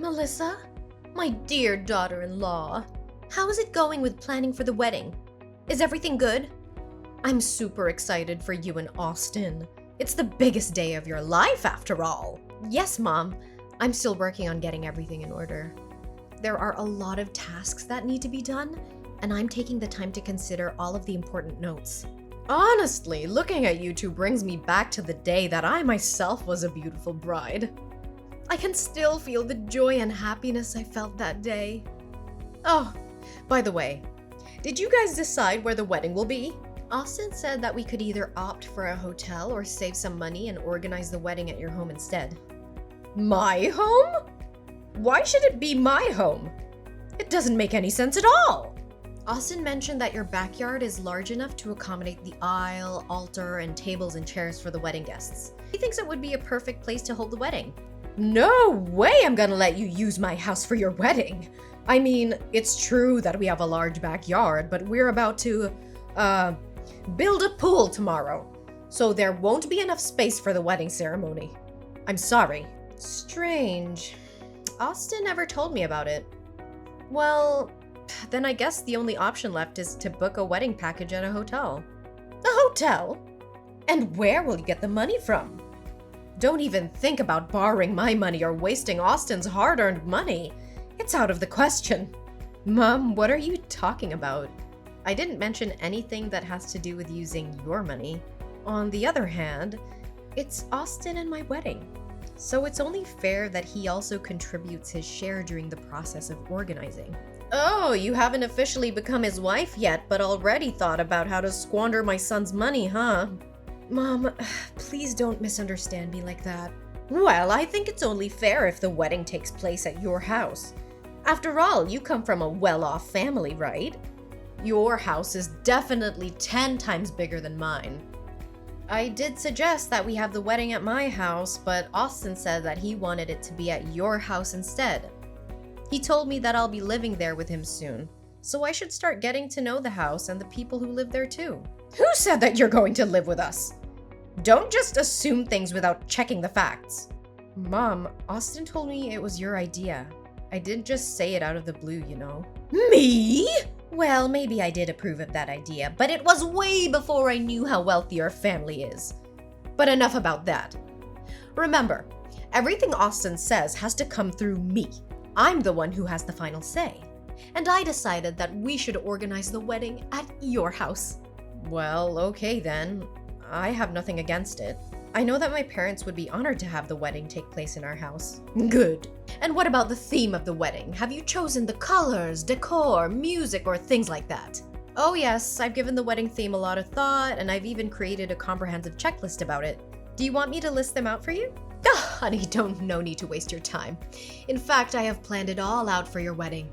Melissa, my dear daughter-in-law, how is it going with planning for the wedding? Is everything good? I'm super excited for you and Austin. It's the biggest day of your life, after all. Yes, Mom. I'm still working on getting everything in order. There are a lot of tasks that need to be done, and I'm taking the time to consider all of the important notes. Honestly, looking at you two brings me back to the day that I myself was a beautiful bride. I can still feel the joy and happiness I felt that day. Oh, by the way, did you guys decide where the wedding will be? Austin said that we could either opt for a hotel or save some money and organize the wedding at your home instead. My home? Why should it be my home? It doesn't make any sense at all. Austin mentioned that your backyard is large enough to accommodate the aisle, altar, and tables and chairs for the wedding guests. He thinks it would be a perfect place to hold the wedding. No way I'm gonna let you use my house for your wedding. I mean, it's true that we have a large backyard, but we're about to, build a pool tomorrow, so there won't be enough space for the wedding ceremony. I'm sorry. Strange. Austin never told me about it. Well, then I guess the only option left is to book a wedding package at a hotel. A hotel? And where will you get the money from? Don't even think about borrowing my money or wasting Austin's hard-earned money. It's out of the question. Mom, what are you talking about? I didn't mention anything that has to do with using your money. On the other hand, it's Austin and my wedding. So it's only fair that he also contributes his share during the process of organizing. Oh, you haven't officially become his wife yet, but already thought about how to squander my son's money, huh? Mom, please don't misunderstand me like that. Well, I think it's only fair if the wedding takes place at your house. After all, you come from a well-off family, right? Your house is definitely 10 times bigger than mine. I did suggest that we have the wedding at my house, but Austin said that he wanted it to be at your house instead. He told me that I'll be living there with him soon, so I should start getting to know the house and the people who live there too. Who said that you're going to live with us? Don't just assume things without checking the facts. Mom, Austin told me it was your idea. I didn't just say it out of the blue, you know. Me? Well, maybe I did approve of that idea, but it was way before I knew how wealthy your family is. But enough about that. Remember, everything Austin says has to come through me. I'm the one who has the final say. And I decided that we should organize the wedding at your house. Well, okay then. I have nothing against it. I know that my parents would be honored to have the wedding take place in our house. Good. And what about the theme of the wedding? Have you chosen the colors, decor, music, or things like that? Oh yes, I've given the wedding theme a lot of thought, and I've even created a comprehensive checklist about it. Do you want me to list them out for you? Oh, honey, no need to waste your time. In fact, I have planned it all out for your wedding.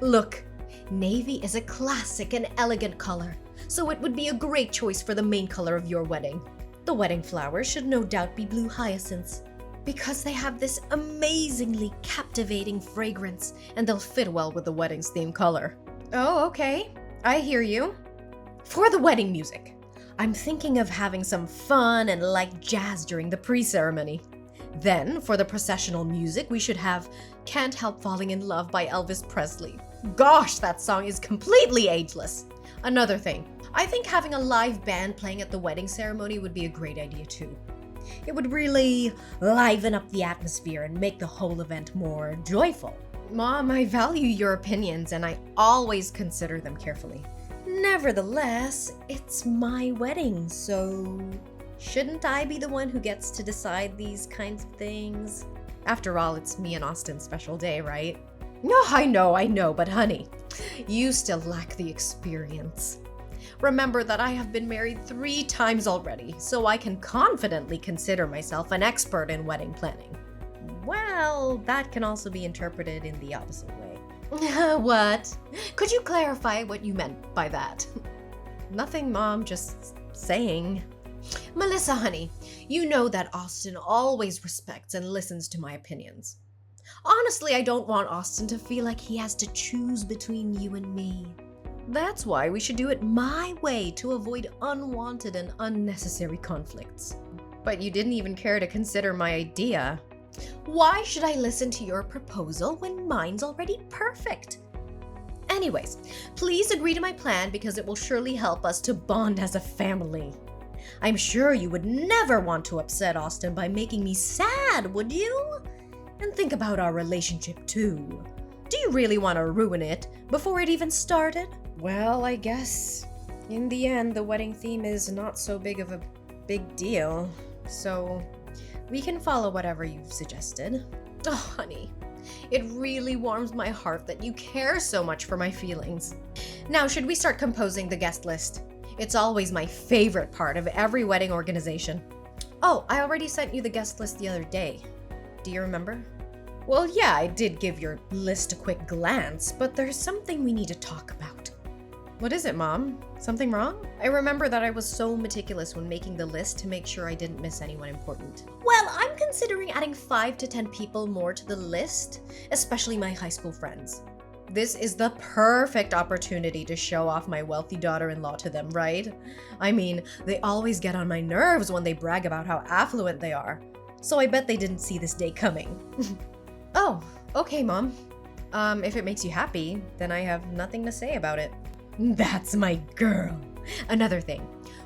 Look, navy is a classic and elegant color, so it would be a great choice for the main color of your wedding. The wedding flowers should no doubt be blue hyacinths, because they have this amazingly captivating fragrance, and they'll fit well with the wedding's theme color. Oh, okay. I hear you. For the wedding music, I'm thinking of having some fun and light jazz during the pre-ceremony. Then, for the processional music, we should have Can't Help Falling in Love by Elvis Presley. Gosh, that song is completely ageless. Another thing, I think having a live band playing at the wedding ceremony would be a great idea too. It would really liven up the atmosphere and make the whole event more joyful. Mom, I value your opinions and I always consider them carefully. Nevertheless, it's my wedding, so shouldn't I be the one who gets to decide these kinds of things? After all, it's me and Austin's special day, right? No, I know, but honey, you still lack the experience. Remember that I have been married 3 times already, so I can confidently consider myself an expert in wedding planning. Well, that can also be interpreted in the opposite way. What? Could you clarify what you meant by that? Nothing, Mom, just saying. Melissa, honey, you know that Austin always respects and listens to my opinions. Honestly, I don't want Austin to feel like he has to choose between you and me. That's why we should do it my way to avoid unwanted and unnecessary conflicts. But you didn't even care to consider my idea. Why should I listen to your proposal when mine's already perfect? Anyways, please agree to my plan because it will surely help us to bond as a family. I'm sure you would never want to upset Austin by making me sad, would you? And think about our relationship too. Do you really want to ruin it before it even started? Well, I guess in the end, the wedding theme is not so big of a big deal, so we can follow whatever you've suggested. Oh, honey, it really warms my heart that you care so much for my feelings. Now, should we start composing the guest list? It's always my favorite part of every wedding organization. Oh, I already sent you the guest list the other day. Do you remember? Well, yeah, I did give your list a quick glance, but there's something we need to talk about. What is it, Mom? Something wrong? I remember that I was so meticulous when making the list to make sure I didn't miss anyone important. Well, I'm considering adding 5 to 10 people more to the list, especially my high school friends. This is the perfect opportunity to show off my wealthy daughter-in-law to them, right? I mean, they always get on my nerves when they brag about how affluent they are. So I bet they didn't see this day coming. Oh, okay, Mom. If it makes you happy, then I have nothing to say about it. That's my girl. Another thing,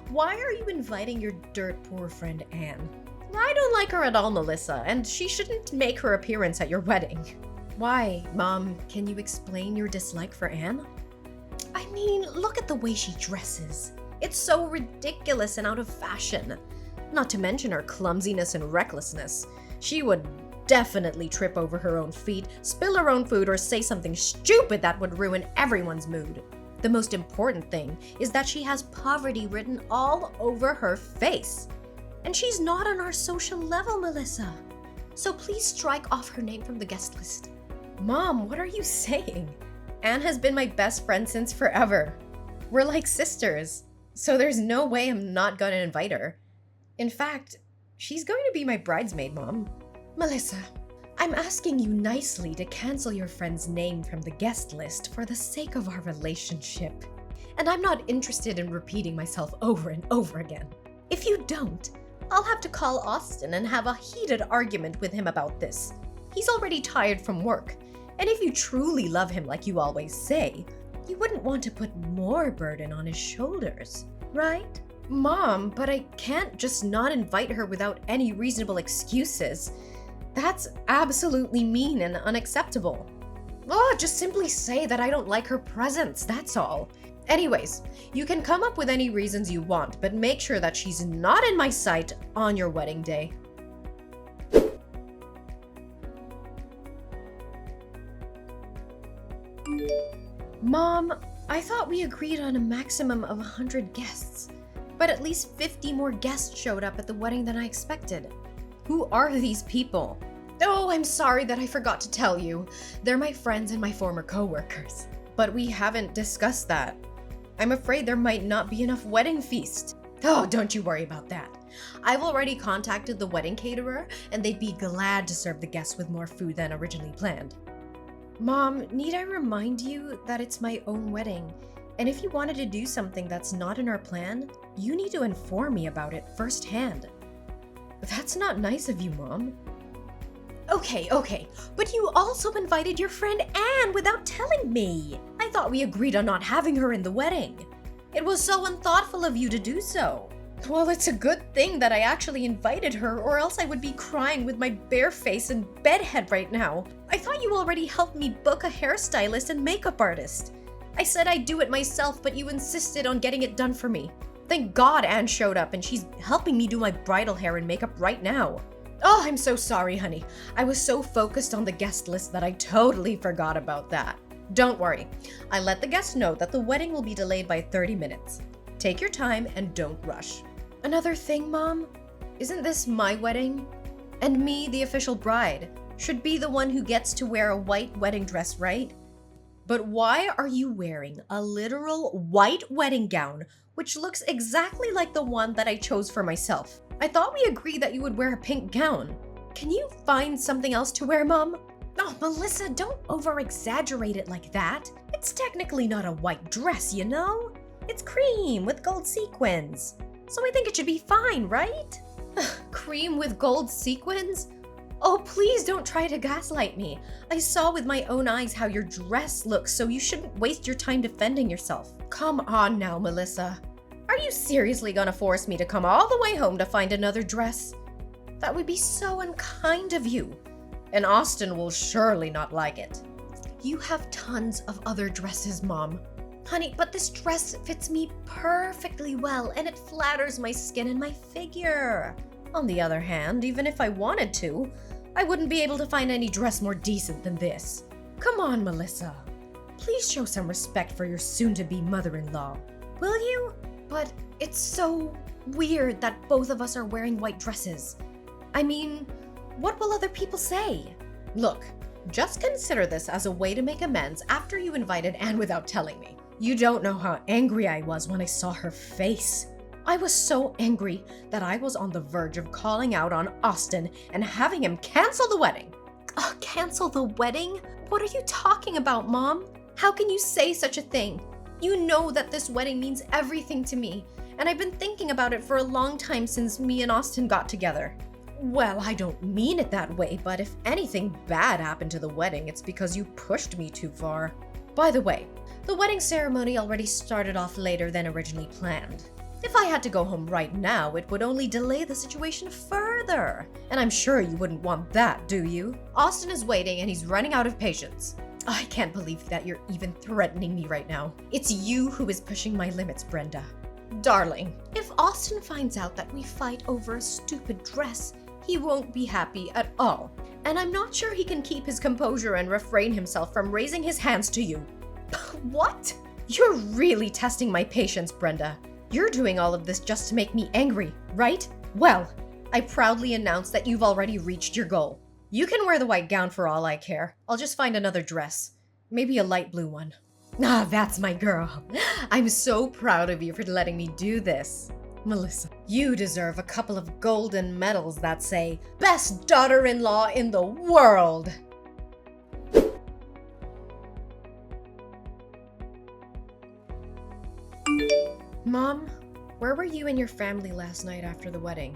why are you inviting your dirt poor friend Anne? I don't like her at all, Melissa, and she shouldn't make her appearance at your wedding. Why, Mom? Can you explain your dislike for Anne? I mean, look at the way she dresses. It's so ridiculous and out of fashion. Not to mention her clumsiness and recklessness. She would definitely trip over her own feet, spill her own food, or say something stupid that would ruin everyone's mood. The most important thing is that she has poverty written all over her face. And she's not on our social level, Melissa. So please strike off her name from the guest list. Mom, what are you saying? Anne has been my best friend since forever. We're like sisters, so there's no way I'm not gonna invite her. In fact, she's going to be my bridesmaid, Mom. Melissa, I'm asking you nicely to cancel your friend's name from the guest list for the sake of our relationship. And I'm not interested in repeating myself over and over again. If you don't, I'll have to call Austin and have a heated argument with him about this. He's already tired from work, and if you truly love him like you always say, you wouldn't want to put more burden on his shoulders, right? Mom, but I can't just not invite her without any reasonable excuses. That's absolutely mean and unacceptable. Oh, just simply say that I don't like her presence, that's all. Anyways, you can come up with any reasons you want, but make sure that she's not in my sight on your wedding day. Mom, I thought we agreed on a maximum of 100 guests, but at least 50 more guests showed up at the wedding than I expected. Who are these people? Oh, I'm sorry that I forgot to tell you. They're my friends and my former co-workers. But we haven't discussed that. I'm afraid there might not be enough wedding feast. Oh, don't you worry about that. I've already contacted the wedding caterer, and they'd be glad to serve the guests with more food than originally planned. Mom, need I remind you that it's my own wedding? And if you wanted to do something that's not in our plan, you need to inform me about it firsthand. That's not nice of you, Mom. Okay, but you also invited your friend Anne without telling me. I thought we agreed on not having her in the wedding. It was so unthoughtful of you to do so. Well, it's a good thing that I actually invited her, or else I would be crying with my bare face and bedhead right now. I thought you already helped me book a hairstylist and makeup artist. I said I'd do it myself, but you insisted on getting it done for me. Thank God Anne showed up and she's helping me do my bridal hair and makeup right now. Oh, I'm so sorry, honey. I was so focused on the guest list that I totally forgot about that. Don't worry. I let the guests know that the wedding will be delayed by 30 minutes. Take your time and don't rush. Another thing, Mom? Isn't this my wedding? And me, the official bride, should be the one who gets to wear a white wedding dress, right? But why are you wearing a literal white wedding gown, which looks exactly like the one that I chose for myself? I thought we agreed that you would wear a pink gown. Can you find something else to wear, Mom? Oh, Melissa, don't over-exaggerate it like that. It's technically not a white dress, you know? It's cream with gold sequins. So I think it should be fine, right? Cream with gold sequins? Oh, please. Please don't try to gaslight me. I saw with my own eyes how your dress looks, so you shouldn't waste your time defending yourself. Come on now, Melissa. Are you seriously gonna force me to come all the way home to find another dress? That would be so unkind of you. And Austin will surely not like it. You have tons of other dresses, Mom. Honey, but this dress fits me perfectly well and it flatters my skin and my figure. On the other hand, even if I wanted to, I wouldn't be able to find any dress more decent than this. Come on, Melissa. Please show some respect for your soon-to-be mother-in-law. Will you? But it's so weird that both of us are wearing white dresses. I mean, what will other people say? Look, just consider this as a way to make amends after you invited Anne without telling me. You don't know how angry I was when I saw her face. I was so angry that I was on the verge of calling out on Austin and having him cancel the wedding. Cancel the wedding? What are you talking about, Mom? How can you say such a thing? You know that this wedding means everything to me, and I've been thinking about it for a long time since me and Austin got together. Well, I don't mean it that way, but if anything bad happened to the wedding, it's because you pushed me too far. By the way, the wedding ceremony already started off later than originally planned. If I had to go home right now, it would only delay the situation further. And I'm sure you wouldn't want that, do you? Austin is waiting and he's running out of patience. I can't believe that you're even threatening me right now. It's you who is pushing my limits, Brenda. Darling, if Austin finds out that we fight over a stupid dress, he won't be happy at all. And I'm not sure he can keep his composure and refrain himself from raising his hands to you. What? You're really testing my patience, Brenda. You're doing all of this just to make me angry, right? Well, I proudly announce that you've already reached your goal. You can wear the white gown for all I care. I'll just find another dress. Maybe a light blue one. Ah, that's my girl. I'm so proud of you for letting me do this. Melissa, you deserve a couple of golden medals that say, Best Daughter-in-Law in the World! Mom, where were you and your family last night after the wedding?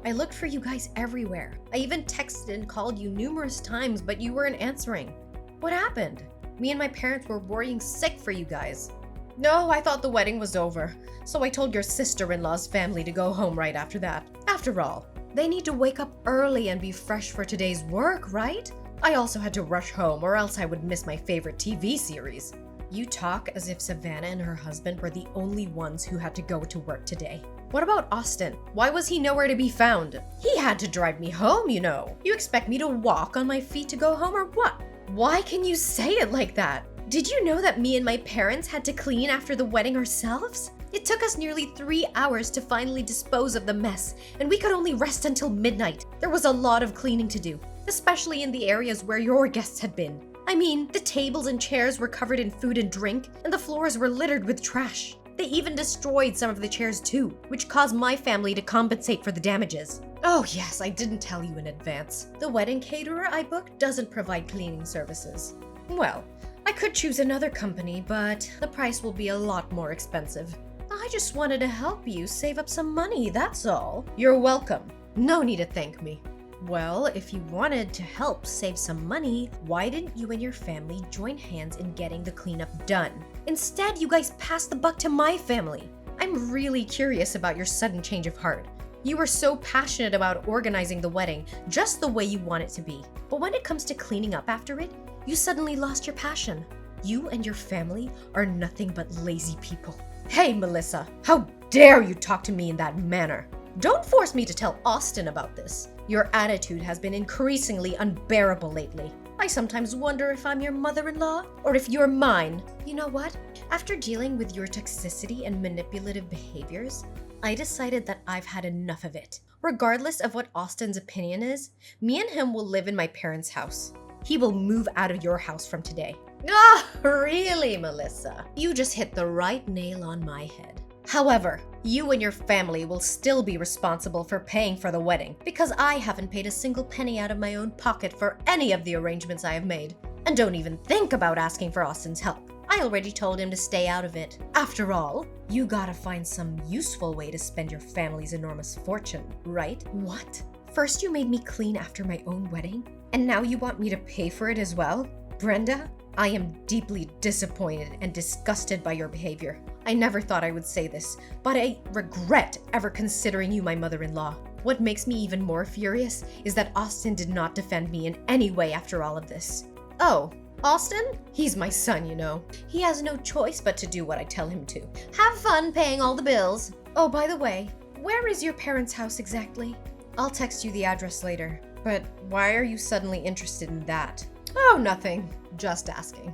I looked for you guys everywhere. I even texted and called you numerous times, but you weren't answering. What happened? Me and my parents were worrying sick for you guys. No, I thought the wedding was over, so I told your sister-in-law's family to go home right after that. After all, they need to wake up early and be fresh for today's work, right? I also had to rush home or else I would miss my favorite TV series. You talk as if Savannah and her husband were the only ones who had to go to work today. What about Austin? Why was he nowhere to be found? He had to drive me home, you know. You expect me to walk on my feet to go home or what? Why can you say it like that? Did you know that me and my parents had to clean after the wedding ourselves? It took us nearly 3 hours to finally dispose of the mess, and we could only rest until midnight. There was a lot of cleaning to do, especially in the areas where your guests had been. I mean, the tables and chairs were covered in food and drink, and the floors were littered with trash. They even destroyed some of the chairs too, which caused my family to compensate for the damages. Oh yes, I didn't tell you in advance. The wedding caterer I booked doesn't provide cleaning services. Well, I could choose another company, but the price will be a lot more expensive. I just wanted to help you save up some money, that's all. You're welcome. No need to thank me. Well, if you wanted to help save some money, why didn't you and your family join hands in getting the cleanup done? Instead, you guys passed the buck to my family. I'm really curious about your sudden change of heart. You were so passionate about organizing the wedding just the way you want it to be. But when it comes to cleaning up after it, you suddenly lost your passion. You and your family are nothing but lazy people. Hey, Melissa, how dare you talk to me in that manner? Don't force me to tell Austin about this. Your attitude has been increasingly unbearable lately. I sometimes wonder if I'm your mother-in-law or if you're mine. You know what? After dealing with your toxicity and manipulative behaviors, I decided that I've had enough of it. Regardless of what Austin's opinion is, me and him will live in my parents' house. He will move out of your house from today. Ah, really, Melissa? You just hit the right nail on my head. However, you and your family will still be responsible for paying for the wedding because I haven't paid a single penny out of my own pocket for any of the arrangements I have made. And don't even think about asking for Austin's help. I already told him to stay out of it. After all, you gotta find some useful way to spend your family's enormous fortune, right? What? First you made me clean after my own wedding, and now you want me to pay for it as well? Brenda, I am deeply disappointed and disgusted by your behavior. I never thought I would say this, but I regret ever considering you my mother-in-law. What makes me even more furious is that Austin did not defend me in any way after all of this. Oh, Austin? He's my son, you know. He has no choice but to do what I tell him to. Have fun paying all the bills. Oh, by the way, where is your parents' house exactly? I'll text you the address later. But why are you suddenly interested in that? Oh, nothing. Just asking.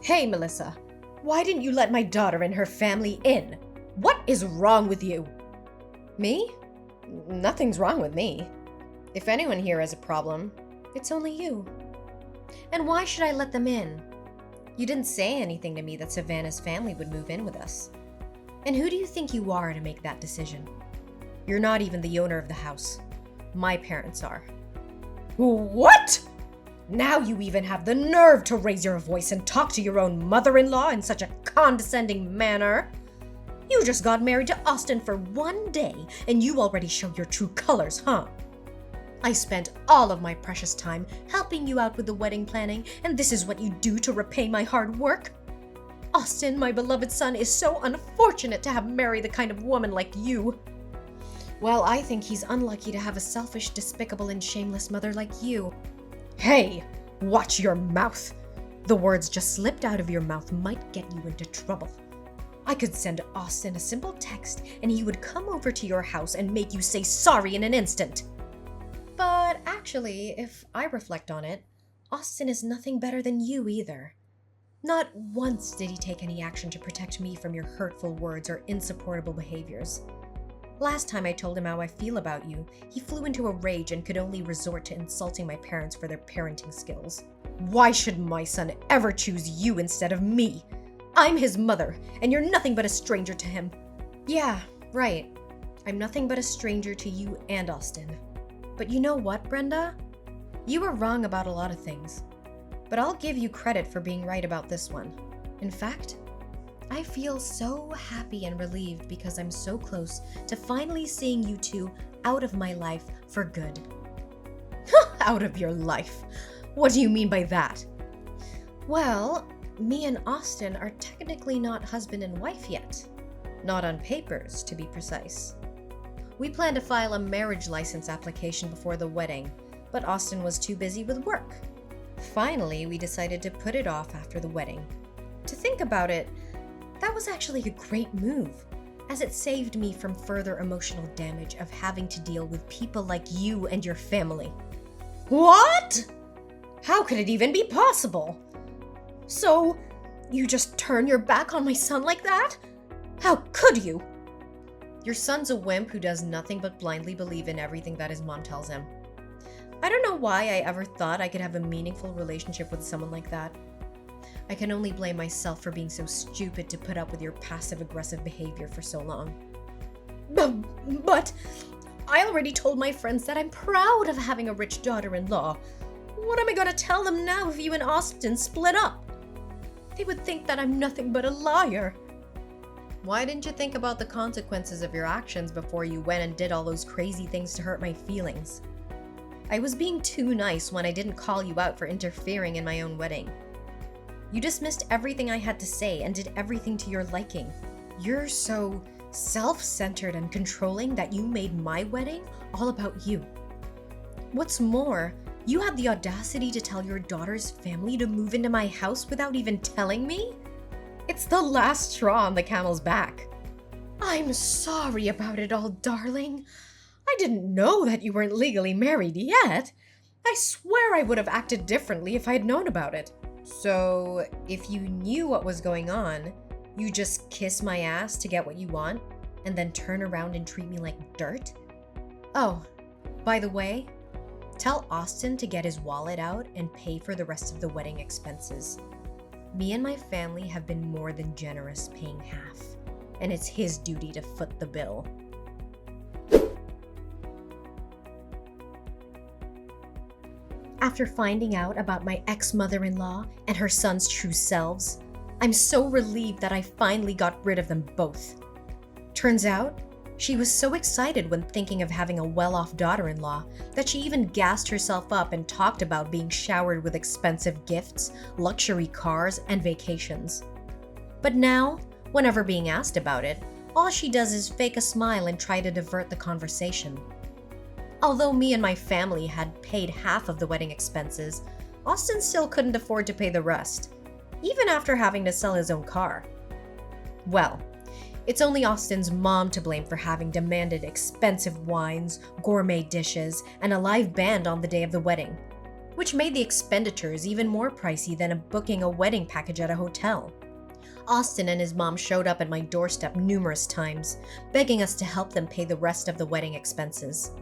Hey, Melissa. Why didn't you let my daughter and her family in? What is wrong with you? Me? Nothing's wrong with me. If anyone here has a problem, it's only you. And why should I let them in? You didn't say anything to me that Savannah's family would move in with us. And who do you think you are to make that decision? You're not even the owner of the house. My parents are. What? Now you even have the nerve to raise your voice and talk to your own mother-in-law in such a condescending manner. You just got married to Austin for one day, and you already show your true colors, huh? I spent all of my precious time helping you out with the wedding planning, and this is what you do to repay my hard work? Austin, my beloved son, is so unfortunate to have married the kind of woman like you. Well, I think he's unlucky to have a selfish, despicable, and shameless mother like you. Hey, watch your mouth. The words just slipped out of your mouth might get you into trouble. I could send Austin a simple text and he would come over to your house and make you say sorry in an instant. But actually, if I reflect on it, Austin is nothing better than you either. Not once did he take any action to protect me from your hurtful words or insupportable behaviors. Last time I told him how I feel about you, he flew into a rage and could only resort to insulting my parents for their parenting skills. Why should my son ever choose you instead of me? I'm his mother, and you're nothing but a stranger to him. Yeah, right. I'm nothing but a stranger to you and Austin. But you know what, Brenda? You were wrong about a lot of things. But I'll give you credit for being right about this one. In fact, I feel so happy and relieved because I'm so close to finally seeing you two out of my life for good. Out of your life? What do you mean by that? Well, me and Austin are technically not husband and wife yet. Not on papers, to be precise. We planned to file a marriage license application before the wedding, but Austin was too busy with work. Finally, we decided to put it off after the wedding. To think about it, that was actually a great move, as it saved me from further emotional damage of having to deal with people like you and your family. What? How could it even be possible? So, you just turn your back on my son like that? How could you? Your son's a wimp who does nothing but blindly believe in everything that his mom tells him. I don't know why I ever thought I could have a meaningful relationship with someone like that. I can only blame myself for being so stupid to put up with your passive-aggressive behavior for so long. But I already told my friends that I'm proud of having a rich daughter-in-law. What am I gonna tell them now if you and Austin split up? They would think that I'm nothing but a liar. Why didn't you think about the consequences of your actions before you went and did all those crazy things to hurt my feelings? I was being too nice when I didn't call you out for interfering in my own wedding. You dismissed everything I had to say and did everything to your liking. You're so self-centered and controlling that you made my wedding all about you. What's more, you had the audacity to tell your daughter's family to move into my house without even telling me? It's the last straw on the camel's back. I'm sorry about it all, darling. I didn't know that you weren't legally married yet. I swear I would have acted differently if I had known about it. So, if you knew what was going on, you just kiss my ass to get what you want, and then turn around and treat me like dirt? Oh, by the way, tell Austin to get his wallet out and pay for the rest of the wedding expenses. Me and my family have been more than generous paying half, and it's his duty to foot the bill. After finding out about my ex-mother-in-law and her son's true selves, I'm so relieved that I finally got rid of them both. Turns out, she was so excited when thinking of having a well-off daughter-in-law that she even gassed herself up and talked about being showered with expensive gifts, luxury cars, and vacations. But now, whenever being asked about it, all she does is fake a smile and try to divert the conversation. Although me and my family had paid half of the wedding expenses, Austin still couldn't afford to pay the rest, even after having to sell his own car. Well, it's only Austin's mom to blame for having demanded expensive wines, gourmet dishes, and a live band on the day of the wedding, which made the expenditures even more pricey than booking a wedding package at a hotel. Austin and his mom showed up at my doorstep numerous times, begging us to help them pay the rest of the wedding expenses.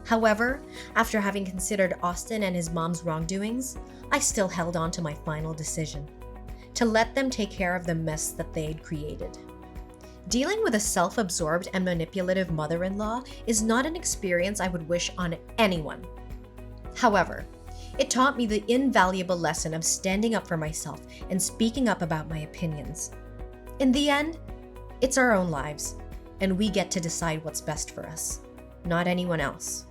However, after having considered Austin and his mom's wrongdoings, I still held on to my final decision: to let them take care of the mess that they had created. Dealing with a self-absorbed and manipulative mother-in-law is not an experience I would wish on anyone. However, it taught me the invaluable lesson of standing up for myself and speaking up about my opinions. In the end, it's our own lives, and we get to decide what's best for us, not anyone else.